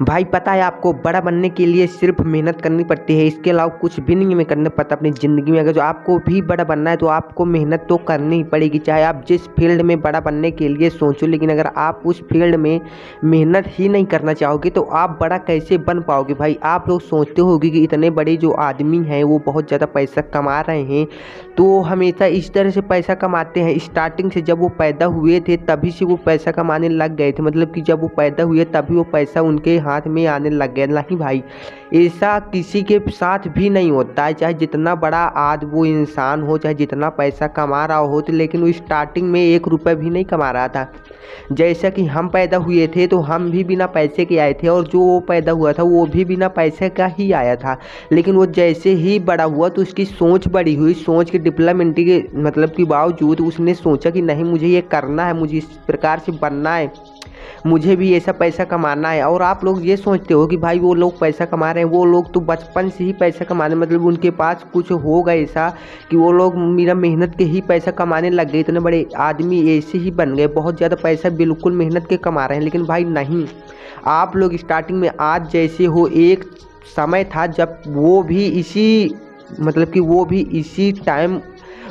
भाई पता है आपको, बड़ा बनने के लिए सिर्फ मेहनत करनी पड़ती है, इसके अलावा कुछ भी नहीं हमें करना पड़ता अपनी ज़िंदगी में। अगर जो आपको भी बड़ा बनना है तो आपको मेहनत तो करनी ही पड़ेगी, चाहे आप जिस फील्ड में बड़ा बनने के लिए सोचो। लेकिन अगर आप उस फील्ड में मेहनत ही नहीं करना चाहोगे तो आप बड़ा कैसे बन पाओगे। भाई आप लोग सोचते होगे कि इतने बड़े जो आदमी हैं वो बहुत ज़्यादा पैसा कमा रहे हैं, तो हमेशा इस तरह से पैसा कमाते हैं। स्टार्टिंग से जब वो पैदा हुए थे तभी से वो पैसा कमाने लग गए थे, मतलब कि जब वो पैदा हुए तभी वो पैसा उनके हाथ में आने लग गया। नहीं भाई, ऐसा किसी के साथ भी नहीं होता है। चाहे जितना बड़ा आज वो इंसान हो, चाहे जितना पैसा कमा रहा हो, तो लेकिन वो स्टार्टिंग में 1 रुपये भी नहीं कमा रहा था। जैसा कि हम पैदा हुए थे तो हम भी बिना पैसे के आए थे, और जो वो पैदा हुआ था वो भी बिना पैसे का ही आया था। लेकिन वो जैसे ही बड़ा हुआ तो उसकी सोच बड़ी हुई, सोच के डेवलपमेंट के मतलब के बावजूद उसने सोचा कि नहीं, मुझे ये करना है, मुझे इस प्रकार से बनना है, मुझे भी ऐसा पैसा कमाना है। और आप लोग ये सोचते हो कि भाई वो लोग पैसा कमा रहे हैं, वो लोग तो बचपन से ही पैसा कमाने, मतलब उनके पास कुछ होगा ऐसा कि वो लोग मेरा मेहनत के ही पैसा कमाने लग गए, इतने बड़े आदमी ऐसे ही बन गए, बहुत ज़्यादा पैसा बिल्कुल मेहनत के कमा रहे हैं। लेकिन भाई नहीं, आप लोग स्टार्टिंग में आज जैसे हो, एक समय था जब वो भी इसी मतलब कि वो भी इसी टाइम,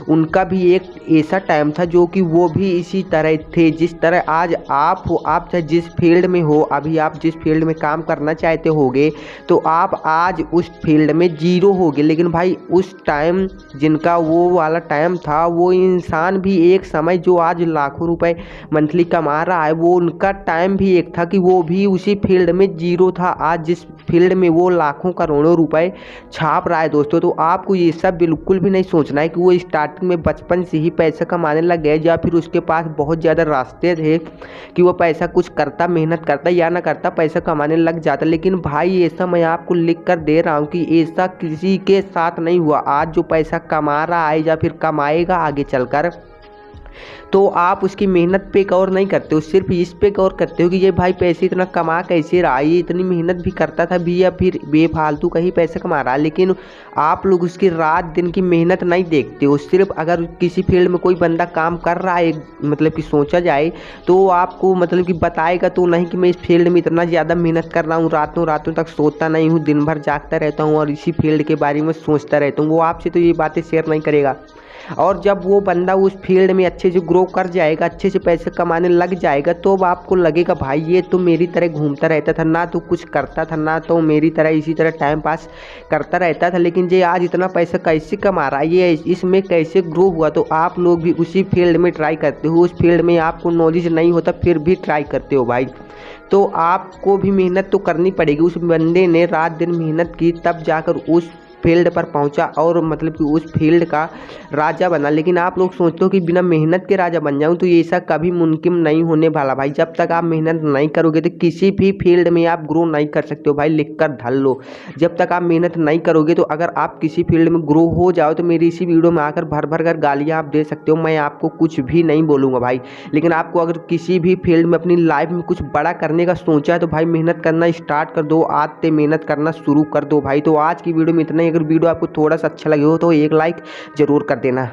उनका भी एक ऐसा टाइम था जो कि वो भी इसी तरह थे जिस तरह आज आप हो। आप चाहे जिस फील्ड में हो, अभी आप जिस फील्ड में काम करना चाहते होगे तो आप आज उस फील्ड में जीरो होगे। लेकिन भाई उस टाइम जिनका वो वाला टाइम था, वो इंसान भी एक समय जो आज लाखों रुपए मंथली कमा रहा है, वो उनका टाइम भी एक था कि वो भी उसी फील्ड में जीरो था, आज जिस फील्ड में वो लाखों करोड़ों रुपए छाप रहा है दोस्तों। तो आपको ये सब बिल्कुल भी नहीं सोचना है कि वो स्टार्टिंग में बचपन से ही पैसा कमाने लग गए, या फिर उसके पास बहुत ज़्यादा रास्ते थे कि वो पैसा कुछ करता, मेहनत करता या ना करता, पैसा कमाने लग जाता। लेकिन भाई ऐसा मैं आपको लिख कर दे रहा हूँ कि ऐसा किसी के साथ नहीं हुआ। आज जो पैसा कमा रहा है या फिर कमाएगा आगे चलकर, तो आप उसकी मेहनत पे गौर नहीं करते हो, सिर्फ इस पे गौर करते हो कि ये भाई पैसे इतना कमा कैसे रहा, ये इतनी मेहनत भी करता था भी या फिर बेफालतू का ही पैसा कमा रहा है। लेकिन आप लोग उसकी रात दिन की मेहनत नहीं देखते हो। सिर्फ अगर किसी फील्ड में कोई बंदा काम कर रहा है, मतलब कि सोचा जाए तो आपको मतलब कि बताएगा तो नहीं कि मैं इस फील्ड में इतना ज़्यादा मेहनत कर रहा हूँ, रातों रातों तक सोता नहीं हूँ, दिन भर जागता रहता हूँ और इसी फील्ड के बारे में सोचता रहता हूँ। वो आपसे तो ये बातें शेयर नहीं करेगा। और जब वो बंदा उस फील्ड में अच्छे से ग्रो कर जाएगा, अच्छे से पैसे कमाने लग जाएगा, तो अब आपको लगेगा भाई ये तो मेरी तरह घूमता रहता था, ना तो कुछ करता था, ना तो मेरी तरह इसी तरह टाइम पास करता रहता था, लेकिन ये आज इतना पैसा कैसे कमा रहा है, ये इसमें कैसे ग्रो हुआ। तो आप लोग भी उसी फील्ड में ट्राई करते हो, उस फील्ड में आपको नॉलेज नहीं होता फिर भी ट्राई करते हो भाई। तो आपको भी मेहनत तो करनी पड़ेगी। उस बंदे ने रात दिन मेहनत की तब जाकर उस फील्ड पर पहुंचा और मतलब कि उस फील्ड का राजा बना। लेकिन आप लोग सोचते हो कि बिना मेहनत के राजा बन जाऊं, तो ये ऐसा कभी मुमकिन नहीं होने वाला भाई। जब तक आप मेहनत नहीं करोगे तो किसी भी फील्ड में आप ग्रो नहीं कर सकते हो भाई, लिख कर धर लो। जब तक आप मेहनत नहीं करोगे, तो अगर आप किसी फील्ड में ग्रो हो जाओ तो मेरी इसी वीडियो में आकर भर भर कर गालियाँ आप दे सकते हो, मैं आपको कुछ भी नहीं बोलूँगा भाई। लेकिन आपको अगर किसी भी फील्ड में अपनी लाइफ में कुछ बड़ा करने का सोचा है तो भाई मेहनत करना स्टार्ट कर दो, आज से मेहनत करना शुरू कर दो भाई। तो आज की वीडियो में इतना ही। अगर वीडियो आपको थोड़ा सा अच्छा लगे हो तो एक लाइक ज़रूर कर देना।